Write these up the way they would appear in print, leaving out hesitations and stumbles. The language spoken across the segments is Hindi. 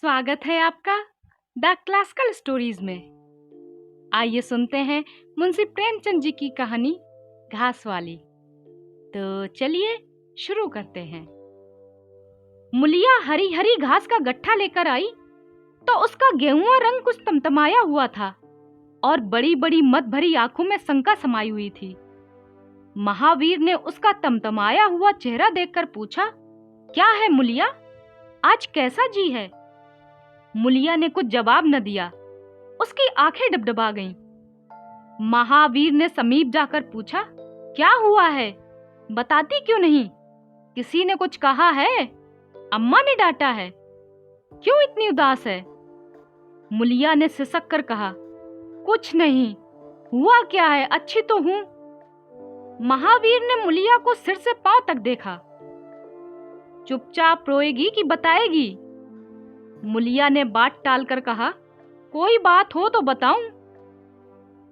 स्वागत है आपका द क्लासिकल स्टोरीज में। आइए सुनते हैं मुंशी प्रेमचंद जी की कहानी घास वाली। तो चलिए शुरू करते हैं। मुलिया हरी हरी घास का गट्ठा लेकर आई तो उसका गेहुआ रंग कुछ तमतमाया हुआ था और बड़ी बड़ी मद भरी आंखों में शंका समाई हुई थी। महावीर ने उसका तमतमाया हुआ चेहरा देखकर पूछा, क्या है मुलिया, आज कैसा जी है? मुलिया ने कुछ जवाब न दिया। उसकी आंखें डबडबा गईं। महावीर ने समीप जाकर पूछा, क्या हुआ है, बताती क्यों नहीं? किसी ने कुछ कहा है? अम्मा ने डांटा है? क्यों इतनी उदास है? मुलिया ने सिसक कर कहा, कुछ नहीं। हुआ क्या है, अच्छी तो हूं। महावीर ने मुलिया को सिर से पांव तक देखा। चुपचाप रोएगी कि बताएगी? मुलिया ने बात टालकर कहा, कोई बात हो तो बताऊं।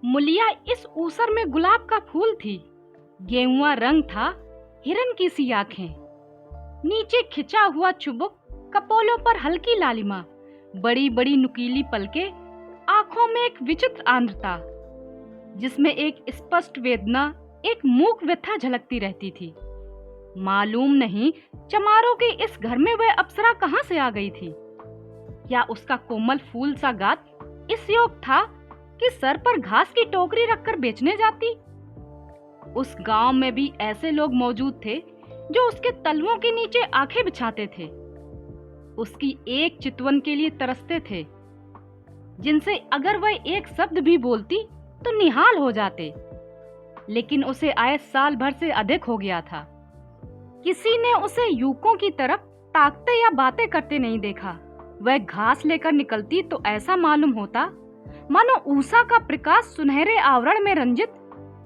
मुलिया इस ऊसर में गुलाब का फूल थी। गेहुआ रंग था, हिरन की सी आंखें, नीचे खिंचा हुआ चुबुक, कपोलों पर हल्की लालिमा, बड़ी बड़ी नुकीली पलकें, आंखों में एक विचित्र आंद्रता जिसमें एक स्पष्ट वेदना, एक मूक व्यथा झलकती रहती थी। मालूम नहीं चमारों के इस घर में वह अप्सरा कहां से आ गई थी। क्या उसका कोमल फूल सा गात इस योग था कि सर पर घास की टोकरी रखकर बेचने जाती? उस गांव में भी ऐसे लोग मौजूद थे जो उसके तलवों के नीचे आंखें बिछाते थे, उसकी एक चितवन के लिए तरसते थे, जिनसे अगर वह एक शब्द भी बोलती तो निहाल हो जाते। लेकिन उसे आए साल भर से अधिक हो गया था। किसी ने उसे यूकों की तरफ ताकते या बातें करते नहीं देखा। वह घास लेकर निकलती तो ऐसा मालूम होता मानो ऊषा का प्रकाश सुनहरे आवरण में रंजित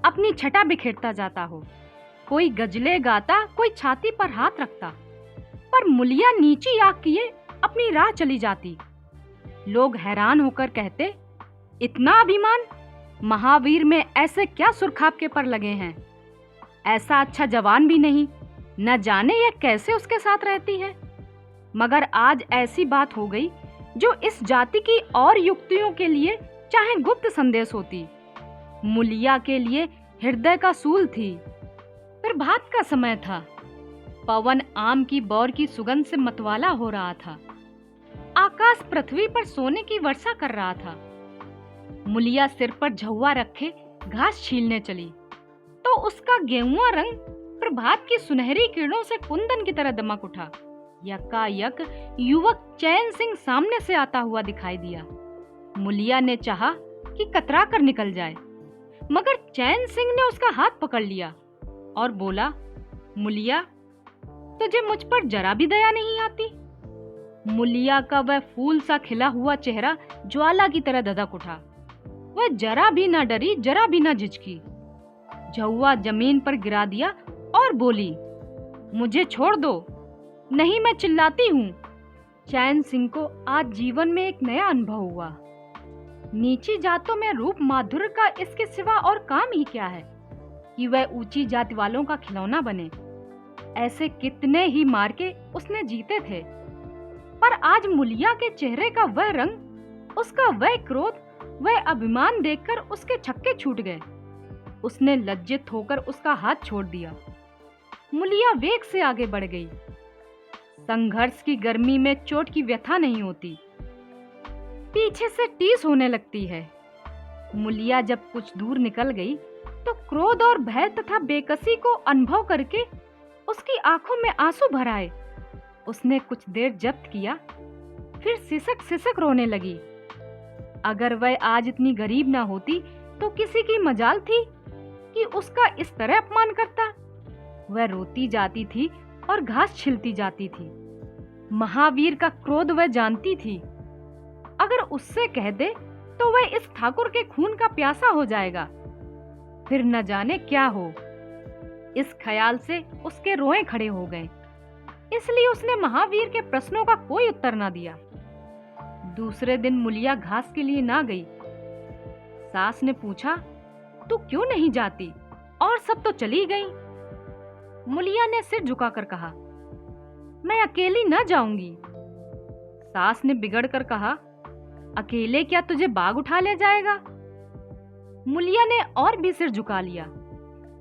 अपनी छटा बिखेरता जाता हो। कोई गजले गाता, कोई छाती पर हाथ रखता, पर मुलिया नीची आंख किए अपनी राह चली जाती। लोग हैरान होकर कहते, इतना अभिमान, महावीर में ऐसे क्या सुरखाप के पर लगे हैं? ऐसा अच्छा जवान भी नहीं, न जाने यह कैसे उसके साथ रहती है। मगर आज ऐसी बात हो गई जो इस जाति की और युक्तियों के लिए चाहे गुप्त संदेश होती, मुलिया के लिए हृदय का सूल थी। प्रभात का समय था। पवन आम की बौर की सुगंध से मतवाला हो रहा था। आकाश पृथ्वी पर सोने की वर्षा कर रहा था। मुलिया सिर पर झुआ रखे घास छीलने चली तो उसका गेहुआ रंग प्रभात की सुनहरी किरणों से कुंदन की तरह दमक उठा। यकायक युवक चैन सिंह सामने से आता हुआ दिखाई दिया। मुलिया ने चाहा कि कतरा कर निकल जाए, मगर चैन सिंह ने उसका हाथ पकड़ लिया और बोला, मुलिया, तुझे मुझ पर जरा भी दया नहीं आती? मुलिया का वह फूल सा खिला हुआ चेहरा ज्वाला की तरह धधक उठा। वह जरा भी न डरी, जरा भी न झिझकी। झुआ जमीन पर गिरा दिया और बोली, मुझे छोड़ दो, नहीं मैं चिल्लाती हूँ। चैन सिंह को आज जीवन में एक नया अनुभव हुआ। नीची जातों में रूप माधुर्य का इसके सिवा और काम ही क्या है कि वह ऊंची जाति वालों का खिलौना बने। ऐसे कितने ही मार के उसने जीते थे, पर आज मुलिया के चेहरे का वह रंग, उसका वह क्रोध, वह अभिमान देखकर उसके छक्के छूट गए। उसने लज्जित होकर उसका हाथ छोड़ दिया। मुलिया वेग से आगे बढ़ गई। संघर्ष की गर्मी में चोट की व्यथा नहीं होती, पीछे से टीस होने लगती है। मुलिया जब कुछ दूर निकल गई तो क्रोध और भय तथा बेकसी को अनुभव करके उसकी आंखों में आंसू भर आए। उसने कुछ देर जब्त किया, फिर सिसक सिसक रोने लगी। अगर वह आज इतनी गरीब ना होती तो किसी की मजाल थी कि उसका इस तरह अपमान करता। वह रोती जाती थी और घास छिलती जाती थी। महावीर का क्रोध वह जानती थी। अगर उससे कह दे तो वह इस ठाकुर के खून का प्यासा हो जाएगा, फिर न जाने क्या हो। इस ख्याल से उसके रोए खड़े हो गए। इसलिए उसने महावीर के प्रश्नों का कोई उत्तर न दिया। दूसरे दिन मुलिया घास के लिए ना गई। सास ने पूछा, तू क्यों नहीं जाती? और सब तो चली गई। मुलिया ने सिर झुकाकर कहा, मैं अकेली न जाऊंगी। सास ने बिगड़ कर कहा, अकेले क्या तुझे बाग उठा ले जाएगा? मुलिया ने और भी सिर झुका लिया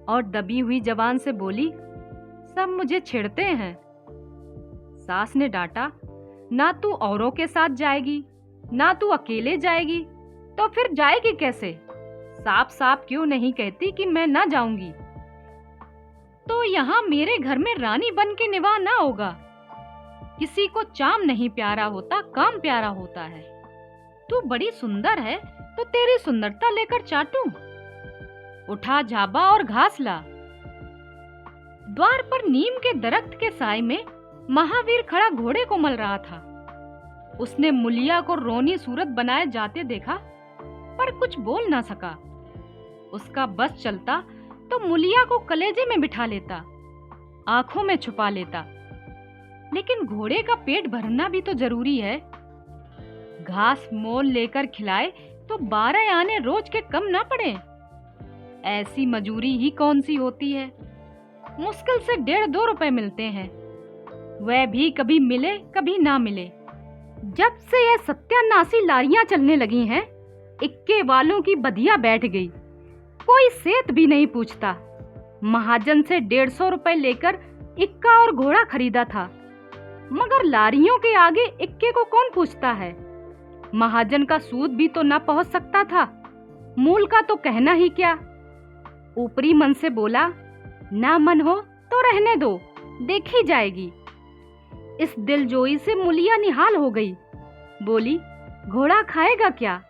और दबी हुई जबान से बोली, सब मुझे छेड़ते हैं। सास ने डांटा, ना तू औरों के साथ जाएगी, ना तू अकेले जाएगी, तो फिर जाएगी कैसे? साफ साफ क्यों नहीं कहती कि मैं ना जाऊंगी? तो यहाँ मेरे घर में रानी बन के निवाह ना होगा। किसी को चाम नहीं प्यारा होता, काम प्यारा होता है। तू बड़ी सुंदर है तो तेरी सुंदरता लेकर चाटूं? उठा झाबा और घास ला। द्वार पर नीम के दरख्त के साए में महावीर खड़ा घोड़े को मल रहा था। उसने मुलिया को रोनी सूरत बनाए जाते देखा, पर कुछ बोल ना सका। उसका बस चलता तो मुलिया को कलेजे में बिठा लेता, आंखों में छुपा लेता। लेकिन घोड़े का पेट भरना भी तो जरूरी है। घास मोल लेकर खिलाए तो 12 आने रोज के कम ना पड़े। ऐसी मजूरी ही कौन सी होती है? मुश्किल से 1.5-2 रुपए मिलते हैं, वह भी कभी मिले कभी ना मिले। जब से ये सत्यानाशी लारियां चलने लगी हैं, इक्के वालों की बधिया बैठ गई। कोई सेत भी नहीं पूछता। महाजन से 150 रुपए लेकर इक्का और घोड़ा खरीदा था, मगर लारियों के आगे इक्के को कौन पूछता है? महाजन का सूद भी तो ना पहुंच सकता था, मूल का तो कहना ही क्या। ऊपरी मन से बोला, ना मन हो तो रहने दो, देखी जाएगी। इस दिलजोई से मुलिया निहाल हो गई। बोली, घोड़ा खाएगा क्या?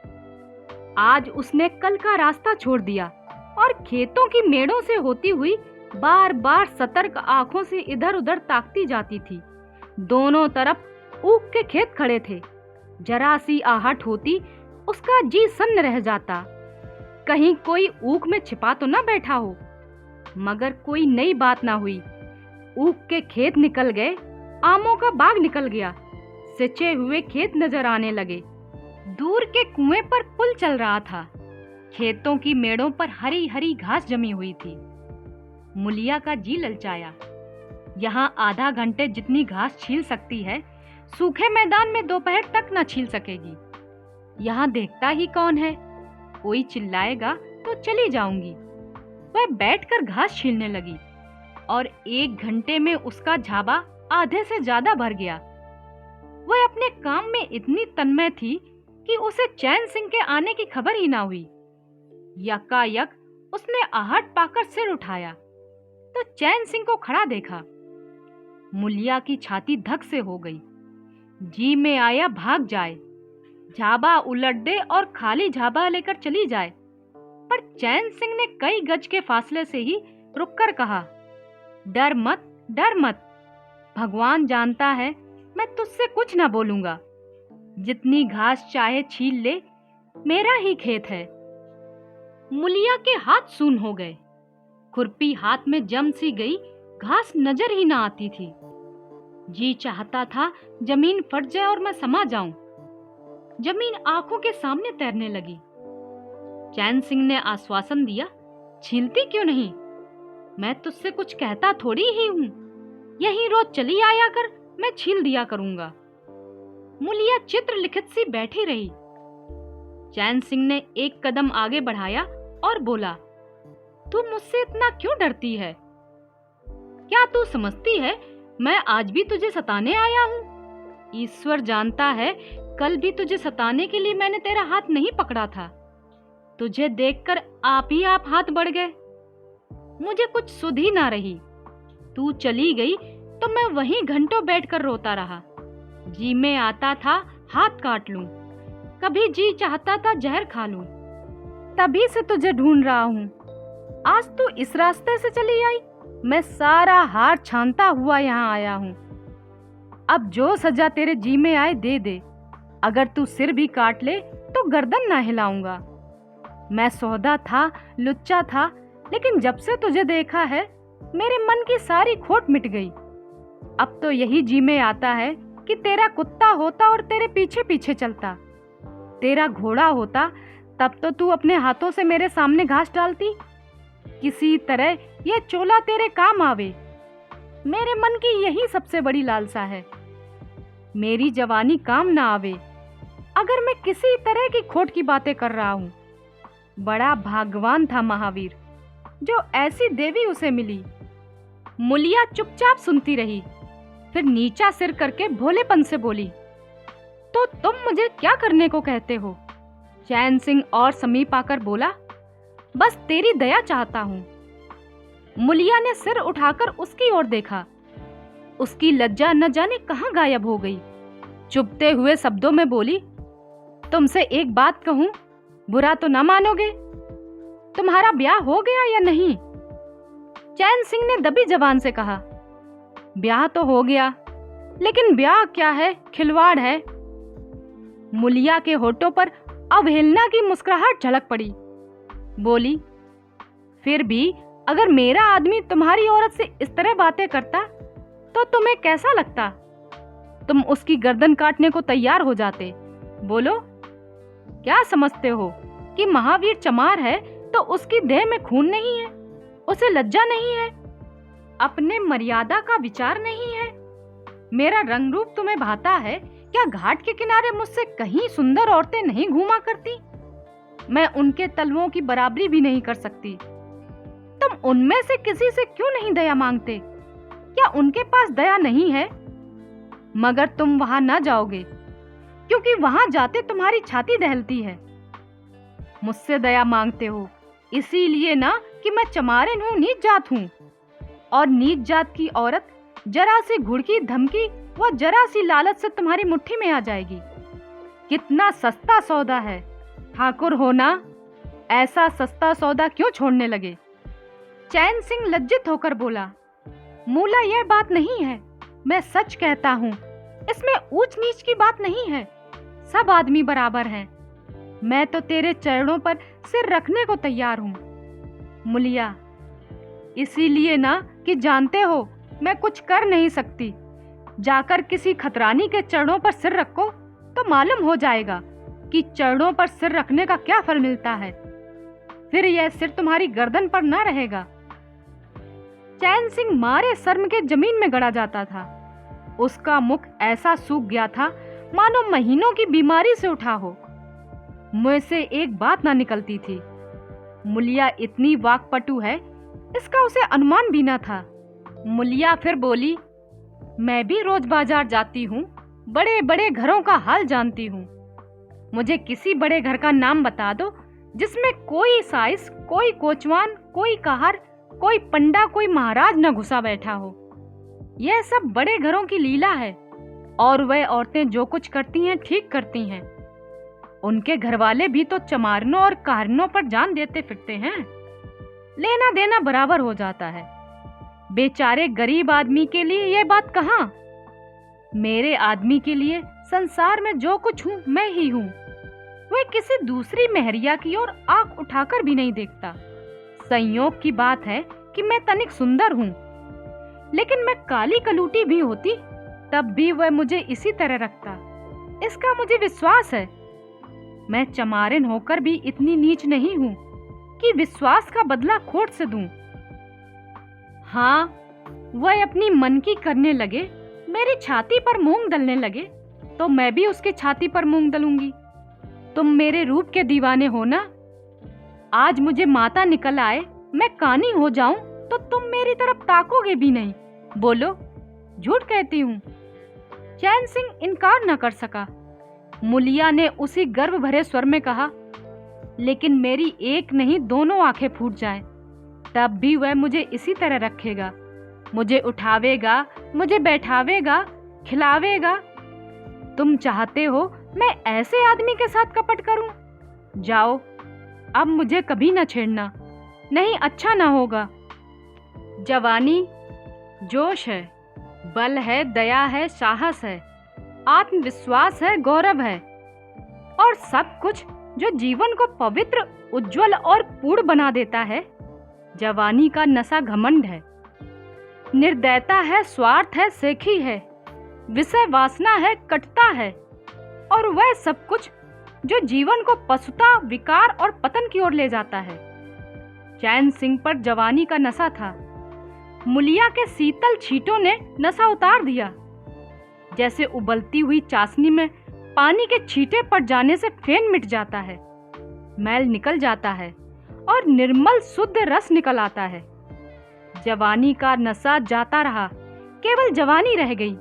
आज उसने कल का रास्ता छोड़ दिया और खेतों की मेड़ों से होती हुई बार बार सतर्क आंखों से इधर उधर ताकती जाती थी। दोनों तरफ ऊख के खेत खड़े थे। जरा सी आहट होती, उसका जी सन्न रह जाता। कहीं कोई ऊख में छिपा तो ना बैठा हो। मगर कोई नई बात ना हुई। ऊख के खेत निकल गए, आमों का बाग निकल गया, सिंचे हुए खेत नजर आने लगे। दूर के कुएं पर पुल चल रहा था। खेतों की मेड़ों पर हरी हरी घास जमी हुई थी। मुलिया का जी ललचाया। यहाँ आधा घंटे जितनी घास छील सकती है, सूखे मैदान में दोपहर तक न छील सकेगी। यहाँ देखता ही कौन है? कोई चिल्लाएगा तो चली जाऊंगी। वह बैठकर घास छीलने लगी और 1 घंटे में उसका झाबा आधे से ज्यादा भर गया। वह अपने काम में इतनी तन्मय थी कि उसे चैन सिंह के आने की खबर ही ना हुई। यकायक उसने आहट पाकर सिर उठाया तो चैन सिंह को खड़ा देखा। मुलिया की छाती धक से हो गई। जी में आया भाग जाए, झाबा उलट दे और खाली झाबा लेकर चली जाए। पर चैन सिंह ने कई गज के फासले से ही रुककर कहा, डर मत, डर मत। भगवान जानता है मैं तुझसे कुछ ना बोलूंगा। जितनी घास चाहे छील ले, मेरा ही खेत है। मुलिया के हाथ सून हो गए। खुरपी हाथ में जम सी गई, घास नजर ही ना आती थी। जी चाहता था जमीन फट जाए और मैं समा जाऊं। जमीन आंखों के सामने तैरने लगी। चैन सिंह ने आश्वासन दिया, छीलती क्यों नहीं? मैं तुझसे कुछ कहता थोड़ी ही हूं। यही रोज चली आया कर, मैं छील दिया करूंगा। मुलिया चित्र लिखित सी बैठी रही। चैन सिंह ने 1 कदम आगे बढ़ाया और बोला, तू मुझसे इतना क्यों डरती है? क्या तू समझती है मैं आज भी तुझे सताने आया हूँ? ईश्वर जानता है, कल भी तुझे सताने के लिए मैंने तेरा हाथ नहीं पकड़ा था। तुझे देखकर आप ही आप हाथ बढ़ गए। मुझे कुछ सुध ही ना रही। तू चली गई तो मैं वहीं घंटों बैठकर रोता रहा। जी में आता था हाथ काट लूं, कभी जी चाहता था जहर खा लूं। तभी से तुझे ढूंढ रहा हूँ। आज तू इस रास्ते से चली आई, मैं सारा हार छानता हुआ यहाँ आया हूँ। अब जो सजा तेरे जी में आए दे दे। अगर तू सिर भी काट ले तो गर्दन ना हिलाऊंगा। मैं सौदा था, लुच्चा था, लेकिन जब से तुझे देखा है मेरे मन की सारी खोट मिट गई। अब तो यही जी में आता है कि तेरा कुत्ता होता और तेरे पीछे पीछे चलता। तेरा घोड़ा होता तब तो तू अपने हाथों से मेरे सामने घास डालती। किसी तरह यह चोला तेरे काम आवे। मेरे मन की यही सबसे बड़ी लालसा है। मेरी जवानी काम ना आवे अगर मैं किसी तरह की खोट की बातें कर रहा हूँ। बड़ा भाग्यवान था महावीर जो ऐसी देवी उसे मिली। मुलिया चुपचाप सुनती रही, फिर नीचा सिर करके भोलेपन से बोली, तो तुम मुझे क्या करने को कहते हो? चैन सिंह और समीप आकर बोला, बस तेरी दया चाहता हूँ। मुलिया ने सिर उठाकर उसकी ओर देखा। उसकी लज्जा न जाने कहाँ गायब हो गई। चुभते हुए शब्दों में बोली, तुमसे एक बात कहूं, बुरा तो न मानोगे? तुम्हारा ब्याह हो गया या नहीं? चैन सिंह ने दबी जबान से कहा, ब्याह तो हो गया, लेकिन ब्याह क्या है, खिलवाड़ है। मुलिया के होठों पर अवहेलना की मुस्कुराहट झलक पड़ी। बोली, फिर भी अगर मेरा आदमी तुम्हारी औरत से इस तरह बातें करता तो तुम्हें कैसा लगता? तुम उसकी गर्दन काटने को तैयार हो जाते। बोलो, क्या समझते हो कि महावीर चमार है तो उसकी देह में खून नहीं है, उसे लज्जा नहीं है, अपने मर्यादा का विचार नहीं है? मेरा रंग रूप तुम्हें भाता है क्या? घाट के किनारे मुझसे कहीं सुंदर औरतें नहीं घूमा करती? मैं उनके तलवों की बराबरी भी नहीं कर सकती। तुम उनमें से किसी से क्यों नहीं दया मांगते? क्या उनके पास दया नहीं है? मगर तुम वहां ना जाओगे, क्योंकि वहां जाते तुम्हारी छाती दहलती है। मुझसे दया मांगते हो इसीलिए ना कि मैं चमारिन हूँ, नीच जात हूँ। और नीच जात की औरत जरा सी घुड़की धमकी व जरा सी लालच से तुम्हारी मुट्ठी में आ जाएगी। कितना सस्ता सौदा है। ठाकुर हो ना, ऐसा सस्ता सौदा क्यों छोड़ने लगे? चैन सिंह लज्जित होकर बोला, मूला यह बात नहीं है, मैं सच कहता हूँ, इसमें ऊंच नीच की बात नहीं है, सब आदमी बराबर हैं। मैं तो तेरे चरणों पर सिर रखने को तैयार हूँ। मुलिया, इसीलिए ना कि जानते हो मैं कुछ कर नहीं सकती। जाकर किसी खतरानी के चरणों पर सिर रखो तो मालूम हो जाएगा कि चरणों पर सिर रखने का क्या फल मिलता है। फिर यह सिर तुम्हारी गर्दन पर ना रहेगा। चैन सिंह मारे शर्म के जमीन में गड़ा जाता था। उसका मुख ऐसा सूख गया था मानो महीनों की बीमारी से उठा हो। मुंह से एक बात ना निकलती थी। मुलिया इतनी वाकपटु है इसका उसे अनुमान भी ना था। मुलिया फिर बोली, मैं भी रोज बाजार जाती हूँ, बड़े बड़े घरों का हाल जानती हूँ। मुझे किसी बड़े घर का नाम बता दो जिसमें कोई साइस, कोई कोचवान, कोई कहार, कोई पंडा, कोई महाराज न घुसा बैठा हो। यह सब बड़े घरों की लीला है और वह औरतें जो कुछ करती हैं ठीक करती हैं। उनके घरवाले भी तो चमारनों और कारणों पर जान देते फिरते हैं। लेना देना बराबर हो जाता है। बेचारे गरीब आदमी के लिए यह बात कहाँ? मेरे आदमी के लिए संसार में जो कुछ हूँ मैं ही हूँ। वह किसी दूसरी मेहरिया की ओर आंख उठाकर भी नहीं देखता। संयोग की बात है कि मैं तनिक सुंदर हूँ, लेकिन मैं काली कलूटी भी होती तब भी वह मुझे इसी तरह रखता। इसका मुझे विश्वास है। मैं चमारिन होकर भी इतनी नीच नहीं हूँ कि विश्वास का बदला खोट से दूं। हाँ, वह अपनी मन की करने लगे, मेरी छाती पर मूंग दलने लगे तो मैं भी उसकी छाती पर मूंग दलूंगी। तुम मेरे रूप के दीवाने हो ना? आज मुझे माता निकल आए, मैं कानी हो जाऊं तो तुम मेरी तरफ ताकोगे भी नहीं। बोलो, झूठ कहती हूँ? चैन सिंह इनकार न कर सका। मुलिया ने उसी गर्व भरे स्वर में कहा, लेकिन मेरी एक नहीं दोनों आंखें फूट जाएं, तब भी वह मुझे इसी तरह रखेगा। मुझे उठावेगा, मुझे बैठावेगा, खिलावेगा। तुम चाहते हो मैं ऐसे आदमी के साथ कपट करूं? जाओ, अब मुझे कभी न छेड़ना, नहीं अच्छा ना होगा। जवानी जोश है, बल है, दया है, साहस है, आत्मविश्वास है, गौरव है और सब कुछ जो जीवन को पवित्र, उज्जवल और पूर्ण बना देता है। जवानी का नशा घमंड है, निर्दयता है, स्वार्थ है, सेखी है, विषय वासना है, कटता है और वह सब कुछ जो जीवन को पशुता, विकार और पतन की ओर ले जाता है। चैन सिंह पर जवानी का नशा था। मुलिया के शीतल छींटों ने नशा उतार दिया। जैसे उबलती हुई चाशनी में पानी के छींटे पड़ जाने से फेन मिट जाता है, मैल निकल जाता है और निर्मल शुद्ध रस निकल आता है। जवानी का नशा जाता रहा, केवल जवानी रह गई।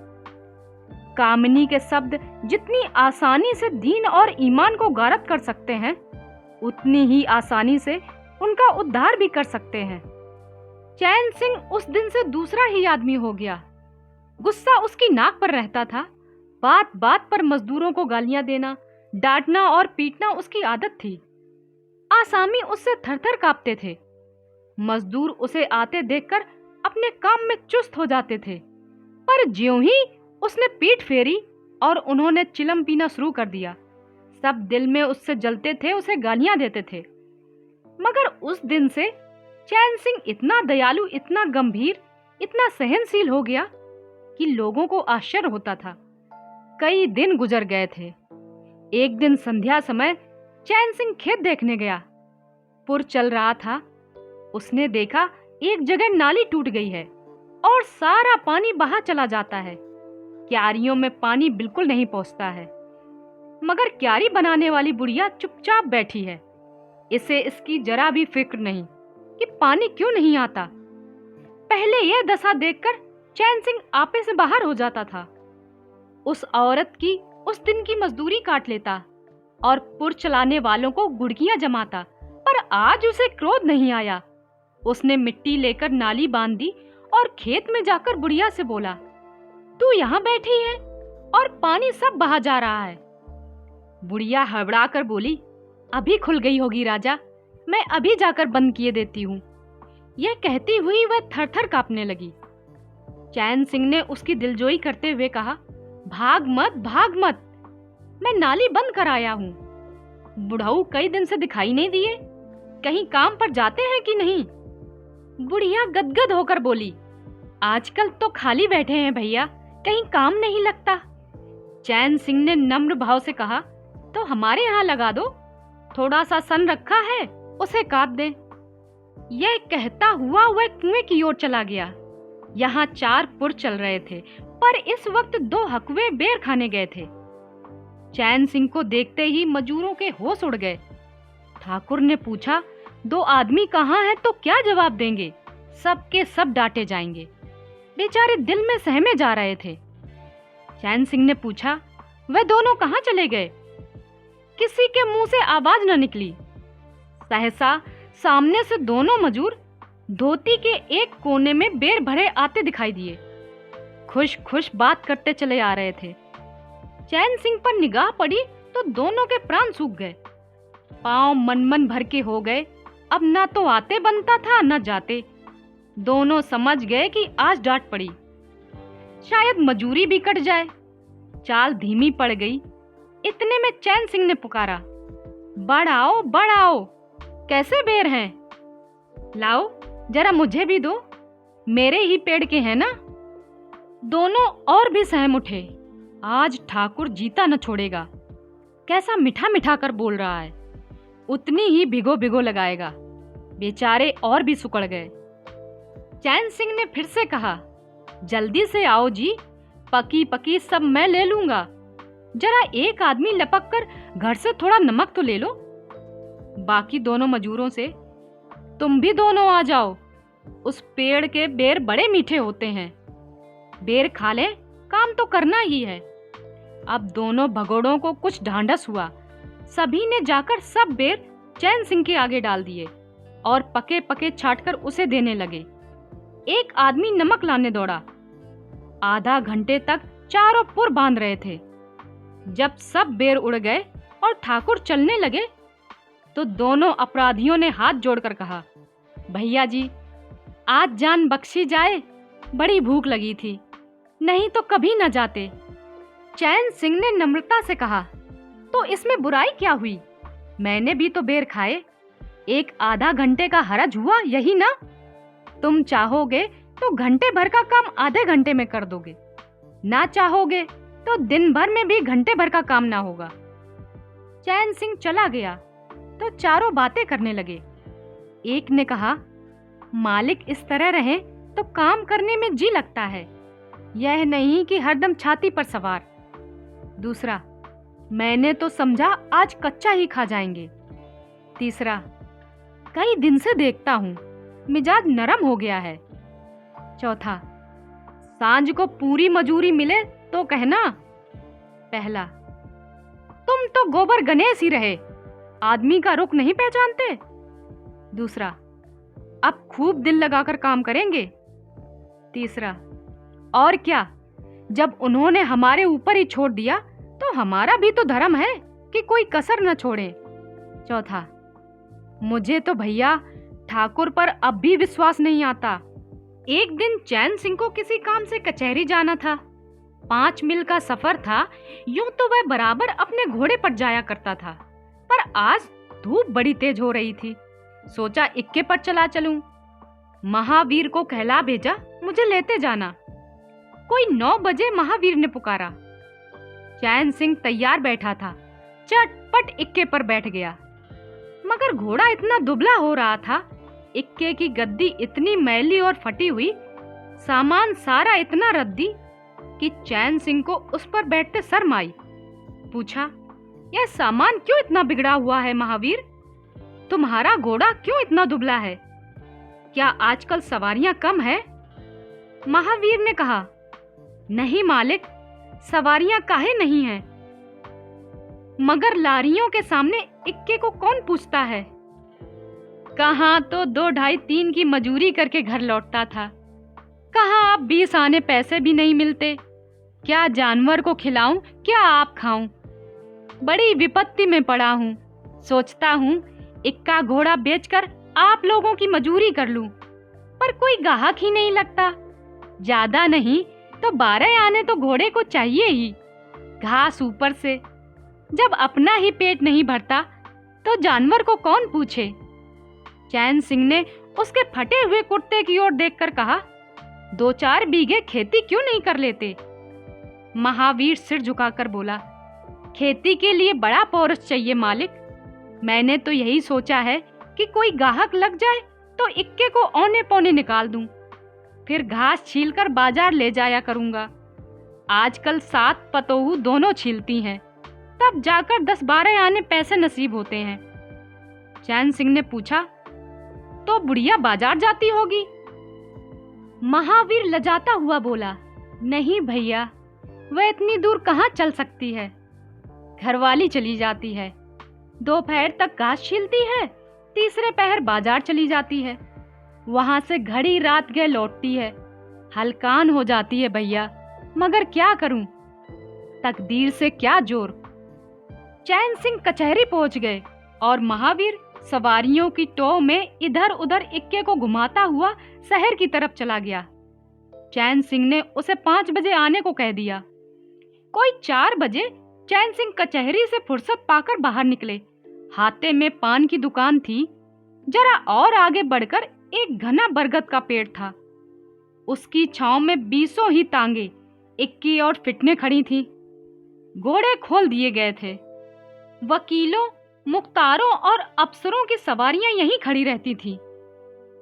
कामिनी के शब्द जितनी आसानी से दीन और ईमान को गारत कर सकते हैं, उतनी ही आसानी से उनका उद्धार भी कर सकते हैं। चैन सिंह उस दिन से दूसरा ही आदमी हो गया। गुस्सा उसकी नाक पर रहता था। बात बात पर मजदूरों को गालियां देना, डांटना और पीटना उसकी आदत थी। आसामी उससे थरथर कांपते थे। मजदूर उसे आते देखकर अपने काम में चुस्त हो जाते थे, पर ज्यों ही उसने पीठ फेरी और उन्होंने चिलम पीना शुरू कर दिया, सब दिल में उससे जलते थे, उसे गालियां देते थे। मगर उस दिन से चैन सिंह इतना दयालु, इतना गंभीर, इतना सहनशील हो गया कि लोगों को आश्चर्य होता था। कई दिन गुजर गए थे। एक दिन संध्या समय चैन सिंह खेत देखने गया। पुर चल रहा था। उसने देखा एक जगह नाली टूट गई है और सारा पानी बहा चला जाता है। क्यारियों में पानी बिल्कुल नहीं पहुंचता है, मगर क्यारी बनाने वाली बुढ़िया चुपचाप बैठी है। इसे इसकी जरा भी फिक्र नहीं कि पानी क्यों नहीं आता। पहले यह दशा देखकर चैन सिंह आपे से बाहर हो जाता था। उस औरत की उस दिन की मजदूरी काट लेता और पुर चलाने वालों को गुड़कियां जमाता, पर आज उसे क्रोध नहीं आया। उसने मिट्टी लेकर नाली बांध दी और खेत में जाकर बुढ़िया से बोला, तू यहाँ बैठी है और पानी सब बहा जा रहा है। बुढ़िया हड़बड़ा कर बोली, अभी खुल गई होगी राजा, मैं अभी जाकर बंद किए देती हूँ। यह कहती हुई वह थरथर कांपने लगी। चैन सिंह ने उसकी दिलजोई करते हुए कहा, भाग मत, भाग मत, मैं नाली बंद कर आया हूँ। बुढ़ऊ कई दिन से दिखाई नहीं दिए, कहीं काम पर जाते हैं कि नहीं? बुढ़िया गदगद होकर बोली, आजकल तो खाली बैठे हैं भैया, कहीं काम नहीं लगता। चैन सिंह ने नम्र भाव से कहा, तो हमारे यहाँ लगा दो, थोड़ा सा सन रखा है, उसे काट दे। यह कहता हुआ वह कुएं की ओर चला गया। यहाँ 4 पुर चल रहे थे, पर इस वक्त 2 हकवे बेर खाने गए थे। चैन सिंह को देखते ही मजूरों के होश उड़ गए। ठाकुर ने पूछा, 2 आदमी कहाँ हैं? तो क्या जवाब देंगे? सब के सब डांटे जाएंगे। बेचारे दिल में सहमे जा रहे थे। चैन सिंह ने पूछा, वे दोनों कहाँ चले गए? किसी के मुंह से आवाज न निकली। सहसा सामने से दोनों मजूर धोती के एक कोने में बेर भरे आते दिखाई दिए। खुश खुश बात करते चले आ रहे थे। चैन सिंह पर निगाह पड़ी तो दोनों के प्राण सूख गए। पांव मन मन भर के हो गए। अब ना तो आते बनता था न जाते। दोनों समझ गए कि आज डांट पड़ी, शायद मजूरी भी कट जाए। चाल धीमी पड़ गई। इतने में चैन सिंह ने पुकारा, बढ़ाओ बढ़ाओ, कैसे बेर हैं? लाओ जरा मुझे भी दो, मेरे ही पेड़ के हैं ना। दोनों और भी सहम उठे। आज ठाकुर जीता न छोड़ेगा। कैसा मिठा मिठा कर बोल रहा है, उतनी ही भिगो भिगो लगाएगा। बेचारे और भी सुकड़ गए। चैन सिंह ने फिर से कहा, जल्दी से आओ जी, पकी पकी सब मैं ले लूंगा। जरा एक आदमी लपक कर घर से थोड़ा नमक तो ले लो। बाकी दोनों मजूरों से, तुम भी दोनों आ जाओ, उस पेड़ के बेर बड़े मीठे होते हैं। बेर खा ले, काम तो करना ही है। अब दोनों भगोड़ों को कुछ ढांढस हुआ। सभी ने जाकर सब बेर चैन सिंह के आगे डाल दिए और पके पके छांटकर उसे देने लगे। एक आदमी नमक लाने दौड़ा। आधा घंटे तक चारों पुर बांध रहे थे। जब सब बेर उड़ गए और ठाकुर चलने लगे तो दोनों अपराधियों ने हाथ जोड़कर कहा, भैया जी, आज जान बख्शी जाए, बड़ी भूख लगी थी, नहीं तो कभी न जाते। चैन सिंह ने नम्रता से कहा, तो इसमें बुराई क्या हुई? मैंने भी तो बेर खाए। एक आधा घंटे का हरज हुआ, यही ना? तुम चाहोगे तो घंटे भर का काम आधे घंटे में कर दोगे, ना चाहोगे तो दिन भर में भी घंटे भर का काम ना होगा। चैन सिंह चला गया तो चारों बातें करने लगे। एक ने कहा, मालिक इस तरह रहे तो काम करने में जी लगता है। यह नहीं कि हरदम छाती पर सवार। दूसरा, मैंने तो समझा आज कच्चा ही खा जाएंगे। तीसरा, कई दिन से देखता हूं मिजाज नरम हो गया है। चौथा, सांझ को पूरी मजूरी मिले तो कहना। पहला, तुम तो गोबर गणेश ही रहे, आदमी का रुख नहीं पहचानते। दूसरा, अब खूब दिल लगाकर काम करेंगे। तीसरा, और क्या, जब उन्होंने हमारे ऊपर ही छोड़ दिया तो हमारा भी तो धर्म है कि कोई कसर न छोड़े। चौथा, मुझे तो भैया ठाकुर पर अब भी विश्वास नहीं आता। एक दिन चैन सिंह को किसी काम से कचहरी जाना था। 5 मील का सफर था। यूं तो वह बराबर अपने घोड़े पर जाया करता था, पर आज धूप बड़ी तेज हो रही थी। सोचा इक्के पर चला चलूं। महावीर को कहला भेजा मुझे लेते जाना। कोई 9 बजे महावीर ने पुकारा। चैन सिंह तैयार बैठा था, चटपट इक्के पर बैठ गया। मगर घोड़ा इतना दुबला हो रहा था, इक्के की गद्दी इतनी मैली और फटी हुई, सामान सारा इतना रद्दी कि चैन सिंह को उस पर बैठते शर्म आई। पूछा, यह सामान क्यों इतना बिगड़ा हुआ है महावीर? तुम्हारा घोड़ा क्यों इतना दुबला है? क्या आजकल सवारियां कम है? महावीर ने कहा, नहीं मालिक, सवारियां काहे नहीं हैं, मगर लारियों के सामने इक्के को कौन पूछता है? कहाँ तो 2, 2.5, 3 की मजूरी करके घर लौटता था। कहाँ अब 20 आने पैसे भी नहीं मिलते। क्या जानवर को खिलाऊं, क्या आप खाऊं? बड़ी विपत्ति में पड़ा हूं। सोचता हूं इक्का घोड़ा बेचकर आप लोगों की मजूरी कर लूं, पर कोई गाहक ही नहीं लगता। ज्यादा नहीं तो 12 आने तो घोड़े को चाहिए ही, घास ऊपर से। जब अपना ही पेट नहीं भरता तो जानवर को कौन पूछे? चैन सिंह ने उसके फटे हुए कुर्ते की ओर देखकर कहा, 2-4 बीघे खेती क्यों नहीं कर लेते? महावीर सिर झुकाकर बोला, खेती के लिए बड़ा पौरुष चाहिए मालिक। मैंने तो यही सोचा है कि कोई गाहक लग जाए तो इक्के को औने पौने निकाल दूं, फिर घास छीलकर बाजार ले जाया करूंगा। आजकल 7 पतोहू दोनों छीलती हैं, तब जाकर 10-12 आने पैसे नसीब होते हैं। चैन सिंह ने पूछा, तो बुढ़िया बाजार जाती होगी? महावीर लजाता हुआ बोला, नहीं भैया, वह इतनी दूर कहाँ चल सकती है। घरवाली चली जाती है, दोपहर तक घास छीलती है, तीसरे पहर बाजार चली जाती है, वहां से घड़ी रात गए लौटती है। हलकान हो जाती है भैया, मगर क्या करूं, तकदीर से क्या जोर। चैन सिंह कचहरी पहुंच गए और महावीर सवारियों की टो में इधर उधर इक्के को घुमाता हुआ शहर की तरफ चला गया। चैन सिंह ने उसे 5 बजे आने को कह दिया। कोई 4 बजे चैन सिंह कचहरी से फुर्सत पाकर बाहर निकले। हाथे में पान की दुकान थी। जरा और आगे बढ़कर एक घना बरगद का पेड़ था। उसकी छांव में 20 ही तांगे, इक्की और फिटने खड़ी थी। घोड़े खोल दिए गए थे। वकीलों, मुख्तारों और अफसरों की सवारियां यहीं खड़ी रहती थी।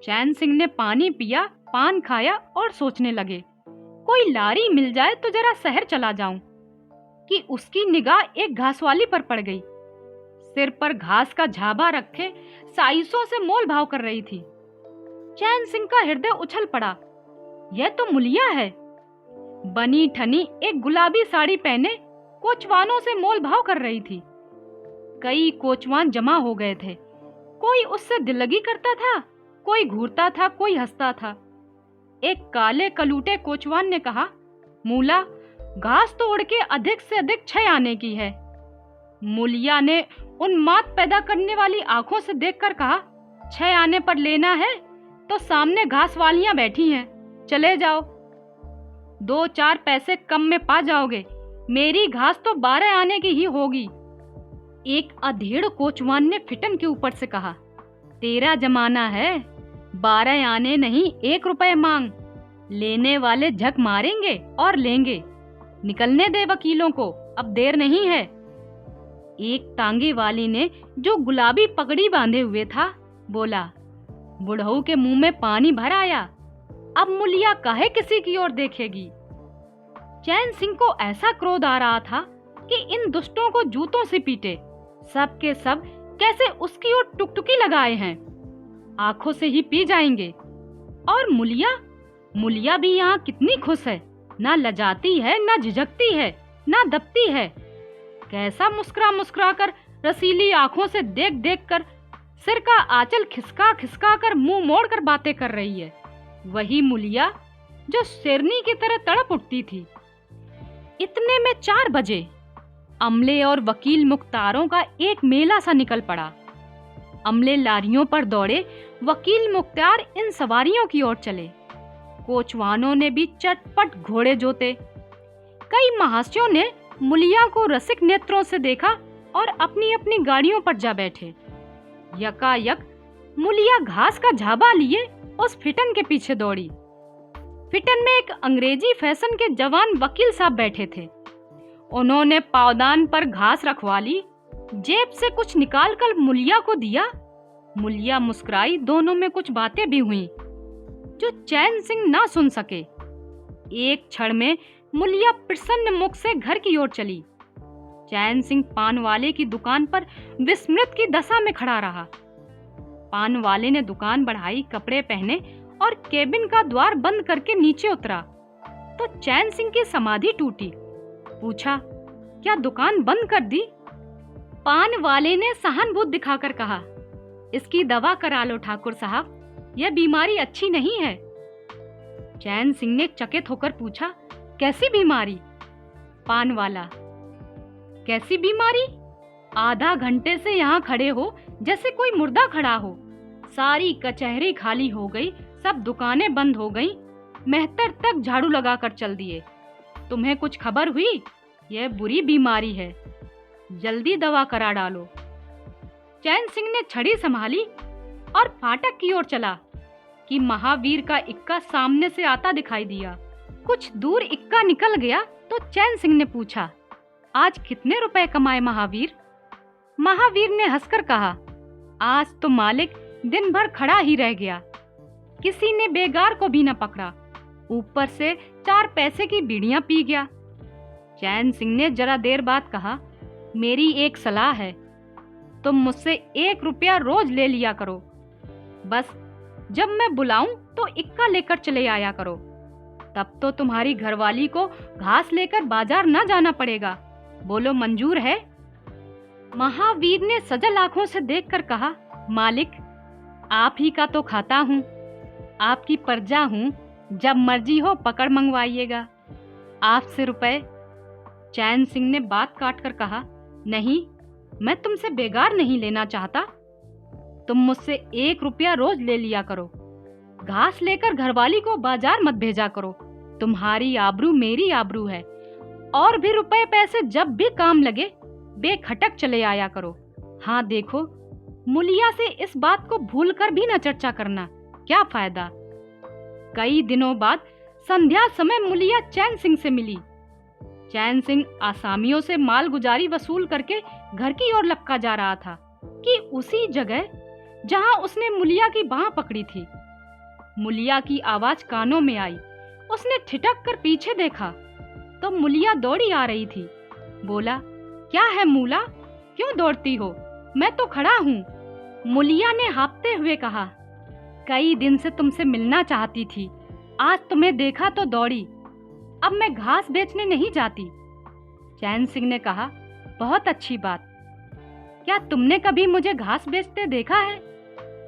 चैन सिंह ने पानी पिया, पान खाया और सोचने लगे, कोई लारी मिल जाए तो जरा शहर चला जाऊं, कि उसकी निगाह एक घासवाली पर पड़ गई। सिर पर घास का झाबा रखे साइसों से मोल भाव कर रही थी। चैन सिंह का हृदय उछल पड़ा। यह तो मुलिया है। बनी ठनी एक गुलाबी साड़ी पहने कोचवानों से मोल भाव कर रही थी। कई कोचवान जमा हो गए थे। कोई उससे दिल्लगी करता था, कोई घूरता था, कोई हंसता था। एक काले कलूटे कोचवान ने कहा, मूला, घास तो उड़ के अधिक से अधिक 6 आने की है। मुलिया ने उन्माद पैदा करने वाली आंखों से देखकर कहा, 6 आने पर लेना है तो सामने घास वालियां बैठी हैं, चले जाओ, 2-4 पैसे कम में पा जाओगे। मेरी घास तो 12 आने की ही होगी। एक अधेड़ कोचवान ने फिटन के ऊपर से कहा, तेरा जमाना है, 12 आने नहीं 1 रुपए मांग। लेने वाले झक मारेंगे और लेंगे। निकलने दे वकीलों को, अब देर नहीं है। एक तांगे वाली ने, जो गुलाबी पगड़ी बांधे हुए था, बोला, बुढ़ऊ के मुंह में पानी भर आया। अब मुलिया काहे किसी की ओर देखेगी। चैन सिंह को ऐसा क्रोध आ रहा था कि इन दुष्टों को जूतों से पीटे। सब के सब कैसे उसकी ओर टुकटुकी लगाए हैं, आंखों से ही पी जाएंगे। और मुलिया भी यहाँ कितनी खुश है, ना लजाती है, ना झिझकती है, ना दबती है। कैसा मुस्कुरा मुस्कुरा कर, रसीली आंखों से देख देख कर, सिर का आंचल खिसका खिसका कर मुंह मोड़ कर बातें कर रही है। वही मुलिया जो शेरनी की तरह तड़प उठती थी। इतने में 4 बजे अमले और वकील मुख्तारों का एक मेला सा निकल पड़ा। अमले लारियों पर दौड़े, वकील मुख्तार इन सवारियों की ओर चले। कोचवानों ने भी चटपट घोड़े जोते। कई महाशयों ने मुलिया को रसिक नेत्रों से देखा और अपनी अपनी गाड़ियों पर जा बैठे। यकायक मुलिया घास का झाबा लिए उस फिटन के पीछे दौड़ी। फिटन में एक अंग्रेजी फैशन के जवान वकील साहब बैठे थे। उन्होंने पावदान पर घास रखवा ली, जेब से कुछ निकालकर मुलिया को दिया। मुलिया मुस्कुराई, दोनों में कुछ बातें भी हुई जो चैन सिंह ना सुन सके। एक क्षण में मुलिया प्रसन्न मुख से घर की ओर चली। चैन सिंह पान वाले की दुकान पर विस्मृत की दशा में खड़ा रहा। पान वाले ने दुकान बढ़ाई, कपड़े पहने और केबिन का द्वार बंद करके नीचे उतरा तो चैन सिंह की समाधि टूटी। पूछा, क्या दुकान बंद कर दी? पान वाले ने सहानुभूति दिखाकर कहा, इसकी दवा करा लो ठाकुर साहब, यह बीमारी अच्छी नहीं है। चैन सिंह ने चकित होकर पूछा, कैसी बीमारी? पान वाला, कैसी बीमारी? आधा घंटे से यहाँ खड़े हो जैसे कोई मुर्दा खड़ा हो। सारी कचहरी खाली हो गई, सब दुकानें बंद हो गई, मेहतर तक झाड़ू लगाकर चल दिए। तुम्हें कुछ खबर हुई? यह बुरी बीमारी है, जल्दी दवा करा डालो। चैन सिंह ने छड़ी संभाली और फाटक की ओर चला कि महावीर का इक्का सामने से आता दिखाई दिया। कुछ दूर इक्का निकल गया तो चैन सिंह ने पूछा, आज कितने रुपए कमाए महावीर? महावीर ने हंसकर कहा, आज तो मालिक दिन भर खड़ा ही रह गया, किसी ने बेगार को भी न पकड़ा, ऊपर से 4 पैसे की बीड़ियां पी गया। चैन सिंह ने जरा देर बाद कहा, मेरी एक सलाह है, तुम मुझसे 1 रुपया रोज ले लिया करो। बस जब मैं बुलाऊं तो इक्का लेकर चले आया करो, तब तो तुम्हारी घरवाली को घास लेकर बाजार न जाना पड़ेगा। बोलो मंजूर है? महावीर ने सजल आंखों से देखकर कहा, मालिक आप ही का तो खाता हूँ, आपकी प्रजा हूँ, जब मर्जी हो पकड़ मंगवाइएगा। आपसे रुपए? चैन सिंह ने बात काटकर कहा, नहीं, मैं तुमसे बेगार नहीं लेना चाहता, तुम मुझसे 1 रुपया रोज ले लिया करो। घास लेकर घरवाली को बाजार मत भेजा करो, तुम्हारी आबरू मेरी आबरू है। और भी रुपए पैसे जब भी काम लगे बेखटक चले आया करो। हाँ देखो, मुलिया से इस बात को भूलकर भी न चर्चा करना, क्या फायदा। कई दिनों बाद संध्या समय मुलिया चैन सिंह से मिली। चैन सिंह आसामियों से माल गुजारी वसूल करके घर की ओर लपका जा रहा था कि उसी जगह जहां उसने मुलिया की बांह पकड़ी थी, मुलिया की आवाज कानों में आई। उसने ठिठक कर पीछे देखा तो मुलिया दौड़ी आ रही थी। बोला, क्या है मूला, क्यों दौड़ती हो? मैं तो खड़ा हूँ। मुलिया ने हाँफते हुए कहा, कई दिन से तुमसे मिलना चाहती थी, आज तुम्हें देखा तो दौड़ी। अब मैं घास बेचने नहीं जाती। चैन सिंह ने कहा, बहुत अच्छी बात। क्या तुमने कभी मुझे घास बेचते देखा है?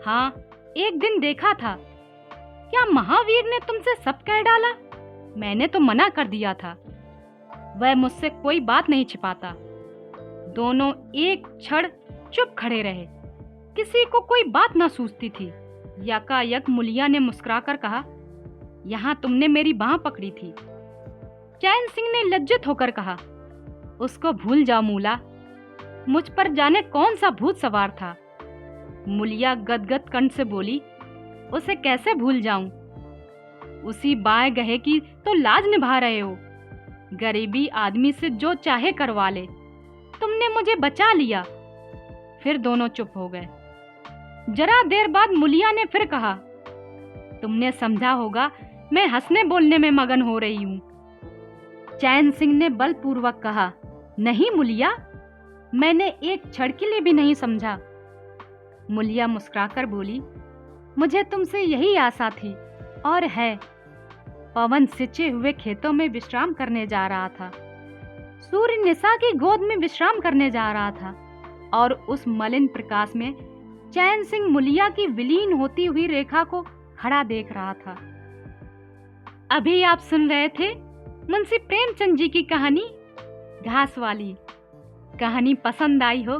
हाँ, एक दिन देखा था। क्या महावीर ने तुमसे सब कह डाला? मैंने तो मना कर दिया था, वह मुझसे कोई बात नहीं छिपाता। दोनों एक क्षण चुप खड़े रहे, किसी को कोई बात ना सूझती थी। यकायक मुलिया ने मुस्कुराकर कहा, यहाँ तुमने मेरी बांह पकड़ी थी। चैन सिंह ने लज्जित होकर कहा, उसको भूल जाओ मूला, मुझ पर जाने कौन सा भूत सवार था। मुलिया गदगद कंठ से बोली, उसे कैसे भूल जाऊं? उसी बाएं गहे की तो लाज निभा रहे हो। गरीबी आदमी से जो चाहे करवा ले, तुमने मुझे बचा लिया। फिर दोनों चुप हो गए। जरा देर बाद मुलिया ने फिर कहा, तुमने समझा होगा मैं हंसने बोलने में मगन हो रही हूँ। चैन सिंह ने बलपूर्वक कहा, नहीं मुलिया, मैंने एक क्षण के लिए भी नहीं समझा। मुलिया मुस्कुराकर बोली, मुझे तुमसे यही आशा थी और है। पवन सिंचे हुए खेतों में विश्राम करने जा रहा था। सूर्य निशा की गोद में विश्राम करने जा रहा था और उस मलिन प्रकाश में चैन सिंह मुलिया की विलीन होती हुई रेखा को खड़ा देख रहा था। अभी आप सुन रहे थे मुंशी प्रेमचंद जी की कहानी घास वाली। कहानी पसंद आई हो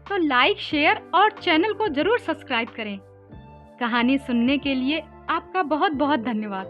तो लाइक, शेयर और चैनल को जरूर सब्सक्राइब करें। कहानी सुनने के लिए आपका बहुत बहुत धन्यवाद।